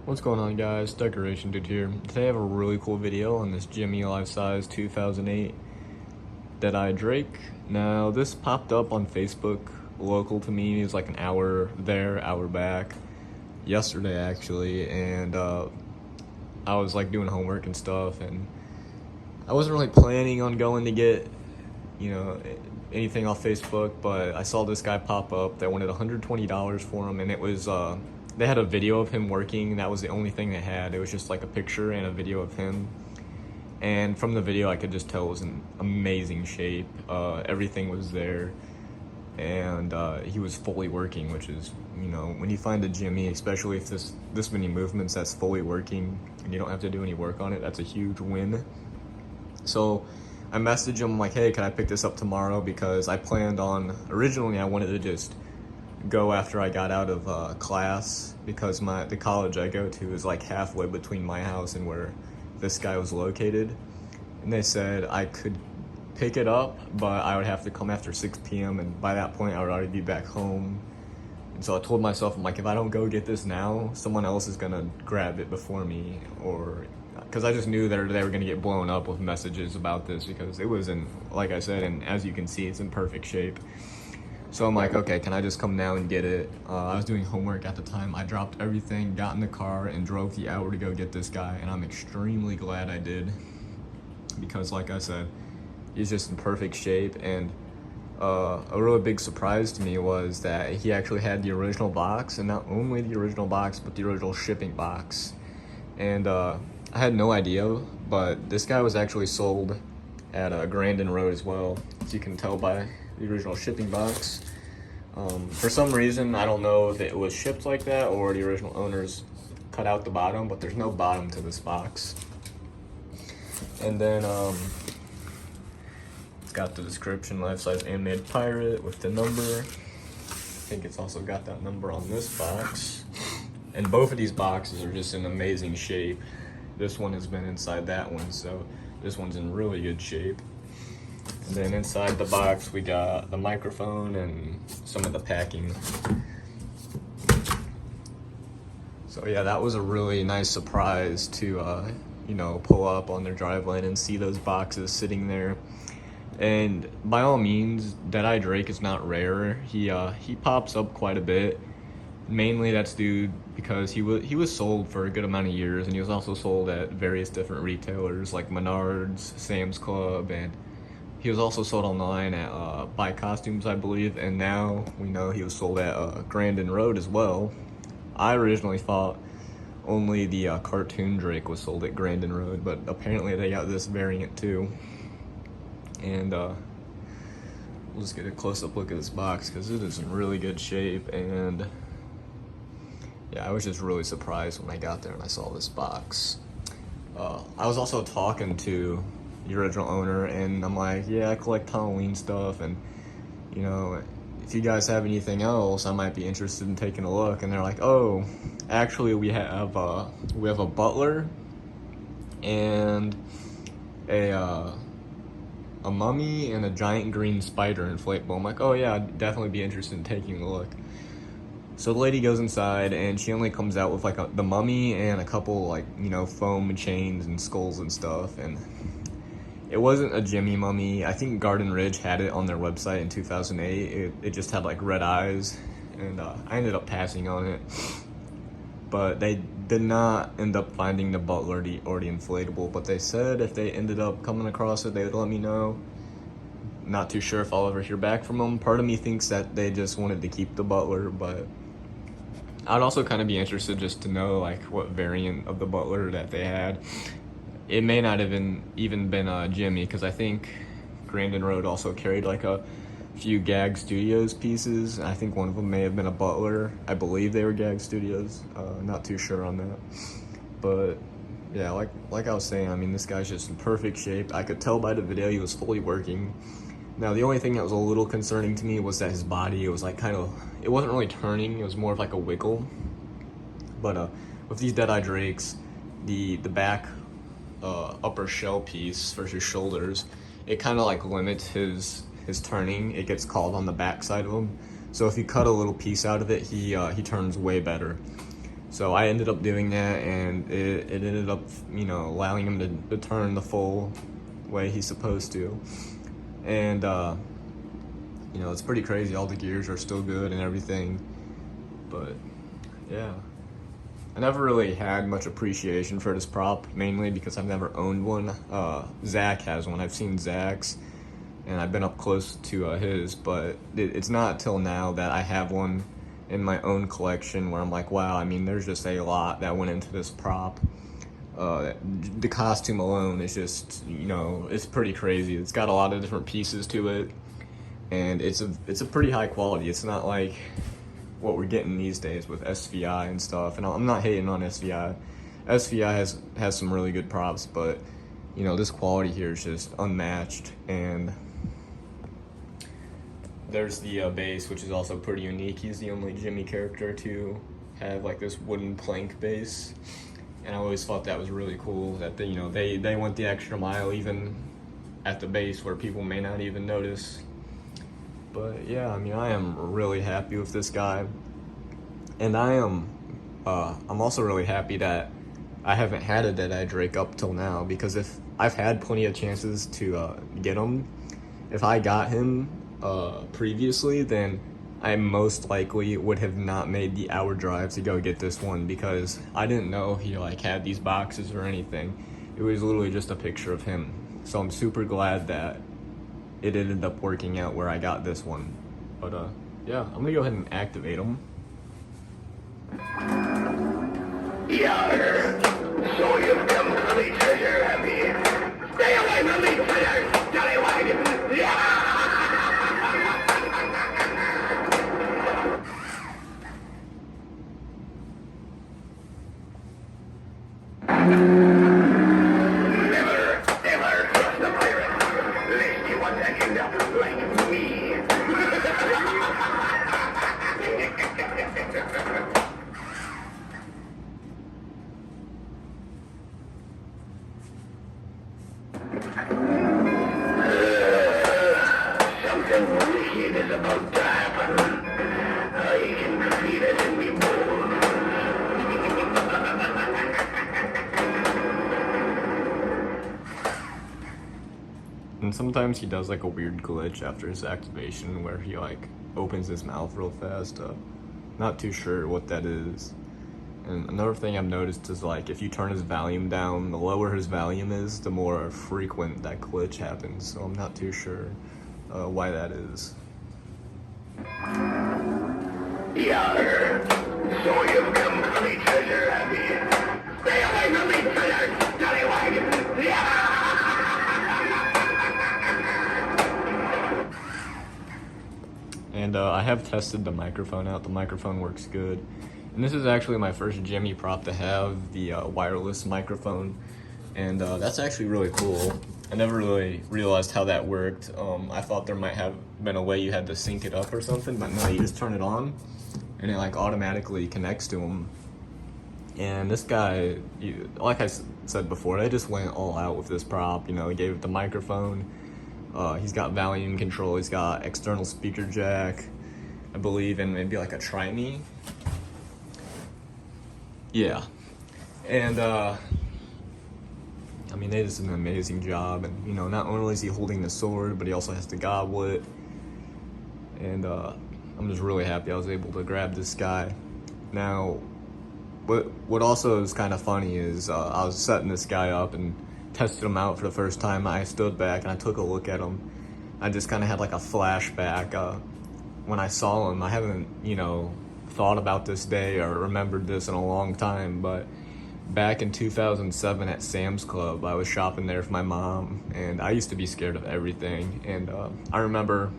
What's going on, guys? Decoration Dude here. Today I have a really cool video on this Gemmy life-size 2008 Dead-Eye Drake. Now this popped up on Facebook, local to me. It was like an hour there, hour back, yesterday actually, and I was like doing homework and stuff, and I wasn't really planning on going to get, anything off Facebook, but I saw this guy pop up that wanted $120 for him, and it was they had a video of him working. That was the only thing they had. It was just like a picture and a video of him, and from the video I could just tell it was in amazing shape. Everything was there, and he was fully working, which is, when you find a Gemmy, especially if this many movements that's fully working and you don't have to do any work on it, that's a huge win. So I messaged him like, hey, can I pick this up tomorrow? Because I planned on, originally I wanted to just go after I got out of class, because the college I go to is like halfway between my house and where this guy was located. And they said I could pick it up, but I would have to come after 6 p.m. and by that point I would already be back home. And so I told myself, I'm like, if I don't go get this now, someone else is gonna grab it before me, or because I just knew that they were gonna get blown up with messages about this, because it was in, like I said, and as you can see, it's in perfect shape. So I'm like, okay, can I just come now and get it? I was doing homework at the time. I dropped everything, got in the car, and drove the hour to go get this guy, and I'm extremely glad I did, because like I said, he's just in perfect shape. And a really big surprise to me was that he actually had the original box, and not only the original box, but the original shipping box. And I had no idea, but this guy was actually sold at Grandin Road as well, as you can tell by the original shipping box. For some reason, I don't know if it was shipped like that or the original owners cut out the bottom, but there's no bottom to this box. And then it's got the description, life-size animated pirate with the number. I think it's also got that number on this box. And both of these boxes are just in amazing shape. This one has been inside that one, so this one's in really good shape. And then inside the box we got the microphone and some of the packing. So yeah, that was a really nice surprise to pull up on their driveway and see those boxes sitting there. And by all means, Dead-Eye Drake is not rare. He pops up quite a bit. Mainly that's due because he was sold for a good amount of years, and he was also sold at various different retailers like Menards, Sam's Club, and he was also sold online at Buy Costumes, I believe, and now we know he was sold at Grandin Road as well. I originally thought only the cartoon Drake was sold at Grandin Road, but apparently they got this variant too. And we'll just get a close-up look at this box because it is in really good shape. And yeah, I was just really surprised when I got there and I saw this box. I was also talking to the original owner, and I'm like, yeah, I collect Halloween stuff, and if you guys have anything else, I might be interested in taking a look. And they're like, oh, actually we have a butler and a mummy and a giant green spider inflatable. I'm like, oh yeah, I'd definitely be interested in taking a look. So the lady goes inside, and she only comes out with like the mummy and a couple like foam chains and skulls and stuff. And it wasn't a Gemmy mummy. I think Garden Ridge had it on their website in 2008. It just had like red eyes, and I ended up passing on it. But they did not end up finding the butler or the inflatable, but they said if they ended up coming across it, they would let me know. Not too sure if I'll ever hear back from them. Part of me thinks that they just wanted to keep the butler, but I'd also kind of be interested just to know like what variant of the butler that they had. It may not have even been a Gemmy, because I think Grandin Road also carried like a few Gag Studios pieces. I think one of them may have been a butler. I believe they were Gag Studios. Not too sure on that. But yeah, like I was saying, I mean, this guy's just in perfect shape. I could tell by the video he was fully working. Now, the only thing that was a little concerning to me was that his body, it was like it wasn't really turning, it was more of like a wiggle. But with these Dead-Eye Drakes, the back upper shell piece for his shoulders, it kind of like limits his turning. It gets called on the back side of him. So if you cut a little piece out of it, he turns way better. So I ended up doing that, and it ended up, you know, allowing him to turn the full way he's supposed to. And, you know, it's pretty crazy. All the gears are still good and everything. But, yeah. I never really had much appreciation for this prop, mainly because I've never owned one. Zach has one. I've seen Zach's, and I've been up close to his, but it's not till now that I have one in my own collection where I'm like, wow, I mean, there's just a lot that went into this prop. The costume alone is just, you know, it's pretty crazy. It's got a lot of different pieces to it, and it's a pretty high quality. It's not like what we're getting these days with SVI and stuff. And I'm not hating on SVI. SVI has some really good props, but you know, this quality here is just unmatched. And there's the base, which is also pretty unique. He's the only Gemmy character to have like this wooden plank base, and I always thought that was really cool that they, you know, they went the extra mile even at the base where people may not even notice. But yeah, I mean, I am really happy with this guy, and I'm also really happy that I haven't had a Deadeye Drake up till now, because if I've had plenty of chances to get him, if I got him previously, then I most likely would have not made the hour drive to go get this one, because I didn't know he like had these boxes or anything. It was literally just a picture of him. So I'm super glad that it ended up working out where I got this one. But yeah, I'm gonna go ahead and activate him. Yarr! So you've come for the treasure, have you? Stay away from me, treasure! Scallywag! Yeah! Never, ever trust a pirate, lest you want to end up like me. Something wicked is about to happen. I can feel it in me bones. And sometimes he does like a weird glitch after his activation where he like opens his mouth real fast. Not too sure what that is. And another thing I've noticed is like if you turn his volume down, the lower his volume is, the more frequent that glitch happens. So I'm not too sure why that is. Yarr! So you've come for the treasure, have you? Stay away from me, treasure! Scallywag! Yeah! And I have tested the microphone out. The microphone works good. And this is actually my first Gemmy prop to have the wireless microphone. And that's actually really cool. I never really realized how that worked. I thought there might have been a way you had to sync it up or something, but no, you just turn it on and it like automatically connects to him. And this guy, like I said before, they just went all out with this prop. You know, he gave it the microphone. He's got volume control. He's got external speaker jack, I believe, and maybe like a Try-Me. Yeah. And, I mean, they did an amazing job. And, you know, not only is he holding the sword, but he also has the goblet. And, I'm just really happy I was able to grab this guy. Now, what also is kind of funny is I was setting this guy up and tested him out for the first time. I stood back and I took a look at him. I just kind of had like a flashback when I saw him. I haven't, you know, thought about this day or remembered this in a long time, but back in 2007 at Sam's Club, I was shopping there for my mom, and I used to be scared of everything. And I remember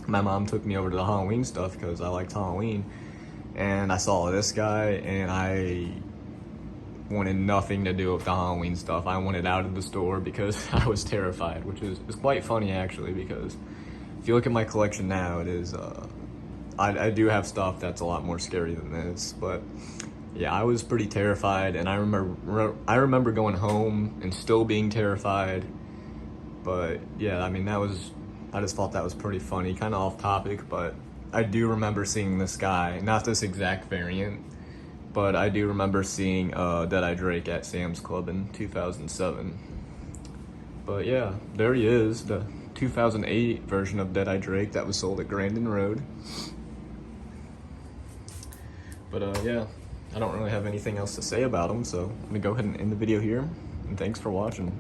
my mom took me over to the Halloween stuff because I liked Halloween, and I saw this guy, and I wanted nothing to do with the Halloween stuff. I wanted out of the store because I was terrified, which is quite funny actually, because if you look at my collection now, it is I do have stuff that's a lot more scary than this. But yeah, I was pretty terrified, and I remember going home and still being terrified. But yeah, I mean, I just thought that was pretty funny, kind of off topic, but I do remember seeing this guy, not this exact variant, but I do remember seeing Deadeye Drake at Sam's Club in 2007. But yeah, there he is, the 2008 version of Deadeye Drake that was sold at Grandin Road. But yeah, I don't really have anything else to say about him, so I'm gonna go ahead and end the video here, and thanks for watching.